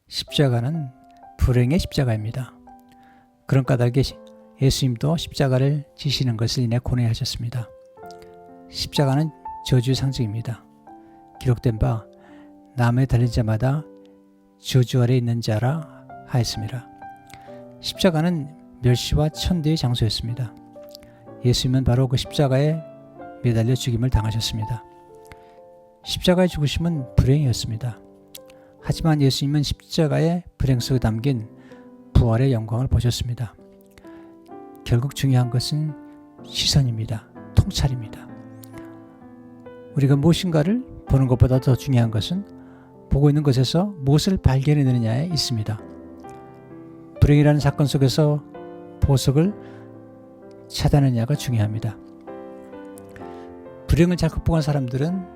십자가는 불행의 십자가입니다. 그런 까닭에 예수님도 십자가를 지시는 것을 인해 고뇌하셨습니다. 십자가는 저주의 상징입니다. 기록된 바 나무에 달린 자마다 저주 아래 있는 자라 하였습니다. 십자가는 멸시와 천대의 장소였습니다. 예수님은 바로 그 십자가에 매달려 죽임을 당하셨습니다. 십자가의 죽으심은 불행이었습니다. 하지만 예수님은 십자가의 불행 속에 담긴 부활의 영광을 보셨습니다. 결국 중요한 것은 시선입니다. 통찰입니다. 우리가 무엇인가를 보는 것보다 더 중요한 것은 보고 있는 것에서 무엇을 발견해내느냐에 있습니다. 불행이라는 사건 속에서 보석을 찾아내느냐가 중요합니다. 불행을 잘 극복한 사람들은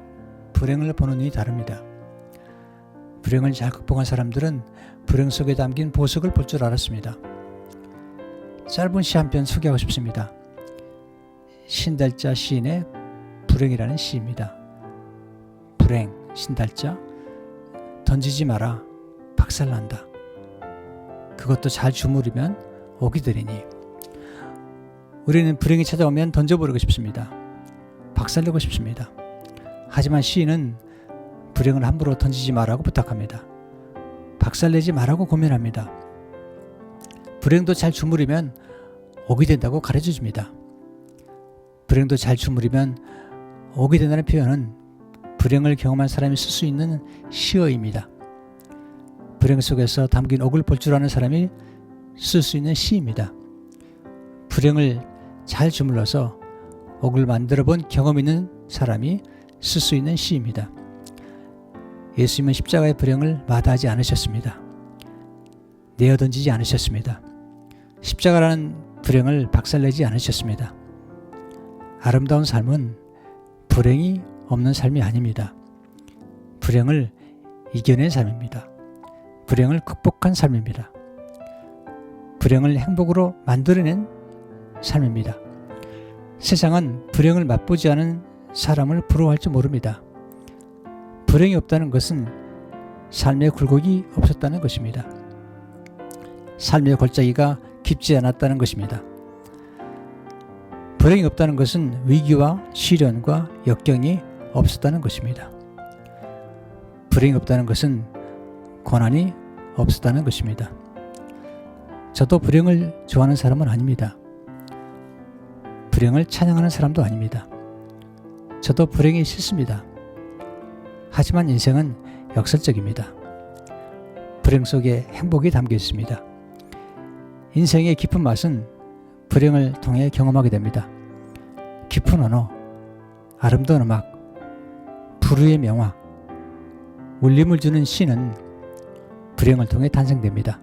불행을 보는 눈이 다릅니다. 불행을 잘 극복한 사람들은 불행 속에 담긴 보석을 볼 줄 알았습니다. 짧은 시 한 편 소개하고 싶습니다. 신달자 시인의 불행이라는 시입니다. 불행, 신달자, 던지지 마라, 박살난다. 그것도 잘 주무르면 옥이 되리니. 우리는 불행이 찾아오면 던져버리고 싶습니다. 박살내고 싶습니다. 하지만 시인은 불행을 함부로 던지지 말라고 부탁합니다. 박살내지 말라고 고민합니다. 불행도 잘 주무르면 옥이 된다고 가르쳐 줍니다. 불행도 잘 주무르면 옥이 된다는 표현은 불행을 경험한 사람이 쓸 수 있는 시어입니다. 불행 속에서 담긴 옥을 볼 줄 아는 사람이 쓸 수 있는 시입니다. 불행을 잘 주물러서 옥을 만들어 본 경험 있는 사람이 쓸 수 있는 시입니다. 예수님은 십자가의 불행을 마다하지 않으셨습니다. 내어던지지 않으셨습니다. 십자가라는 불행을 박살내지 않으셨습니다. 아름다운 삶은 불행이 없는 삶이 아닙니다. 불행을 이겨낸 삶입니다. 불행을 극복한 삶입니다. 불행을 행복으로 만들어낸 삶입니다. 세상은 불행을 맛보지 않은 사람을 부러워할 줄 모릅니다. 불행이 없다는 것은 삶의 굴곡이 없었다는 것입니다. 삶의 골짜기가 깊지 않았다는 것입니다. 불행이 없다는 것은 위기와 시련과 역경이 없었다는 것입니다. 불행이 없다는 것은 고난이 없었다는 것입니다. 저도 불행을 좋아하는 사람은 아닙니다. 불행을 찬양하는 사람도 아닙니다. 저도 불행이 싫습니다. 하지만 인생은 역설적입니다. 불행 속에 행복이 담겨 있습니다. 인생의 깊은 맛은 불행을 통해 경험하게 됩니다. 깊은 언어, 아름다운 음악, 불후의 명화, 울림을 주는 시는 불행을 통해 탄생됩니다.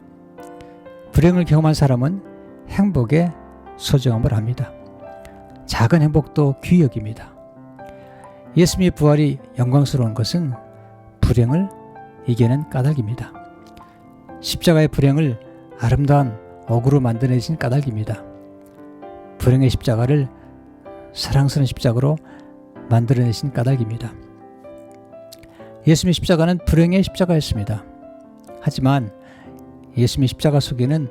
불행을 경험한 사람은 행복의 소중함을 압니다. 작은 행복도 귀히 여깁니다. 예수님의 부활이 영광스러운 것은 불행을 이겨낸 까닭입니다. 십자가의 불행을 아름다운 옥으로 만들어내신 까닭입니다. 불행의 십자가를 사랑스러운 십자가로 만들어내신 까닭입니다. 예수님의 십자가는 불행의 십자가였습니다. 하지만 예수님의 십자가 속에는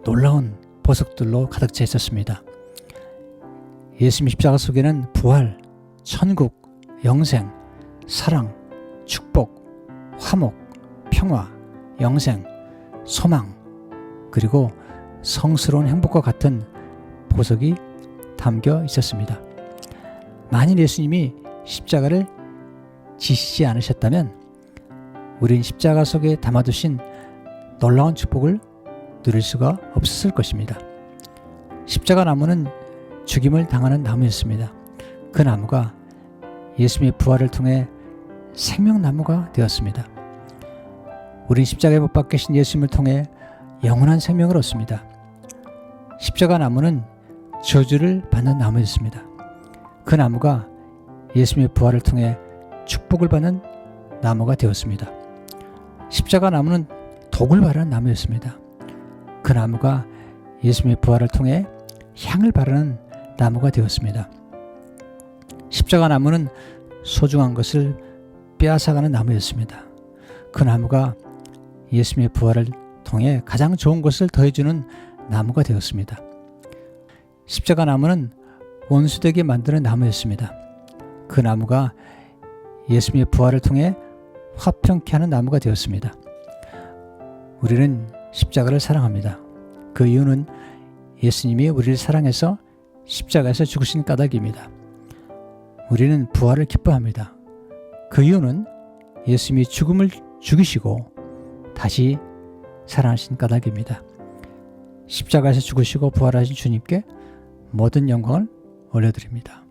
놀라운 보석들로 가득 차 있었습니다. 예수님의 십자가 속에는 부활, 천국, 영생, 사랑, 축복, 화목, 평화, 영생, 소망, 그리고 성스러운 행복과 같은 보석이 담겨 있었습니다. 만일 예수님이 십자가를 지시지 않으셨다면 우린 십자가 속에 담아두신 놀라운 축복을 누릴 수가 없었을 것입니다. 십자가 나무는 죽임을 당하는 나무였습니다. 그 나무가 예수님의 부활을 통해 생명나무가 되었습니다. 우린 십자가에 못 박히신 예수님을 통해 영원한 생명을 얻습니다. 십자가 나무는 저주를 받는 나무였습니다. 그 나무가 예수님의 부활을 통해 축복을 받는 나무가 되었습니다. 십자가 나무는 독을 바르는 나무였습니다. 그 나무가 예수님의 부활을 통해 향을 바르는 나무가 되었습니다. 십자가 나무는 소중한 것을 빼앗아가는 나무였습니다. 그 나무가 예수님의 부활을 통해 가장 좋은 것을 더해주는 나무가 되었습니다. 십자가 나무는 원수되게 만드는 나무였습니다. 그 나무가 예수님의 부활을 통해 화평케 하는 나무가 되었습니다. 우리는 십자가를 사랑합니다. 그 이유는 예수님이 우리를 사랑해서 십자가에서 죽으신 까닭입니다. 우리는 부활을 기뻐합니다. 그 이유는 예수님이 죽음을 죽이시고 다시 살아나신 까닭입니다. 십자가에서 죽으시고 부활하신 주님께 모든 영광을 올려드립니다.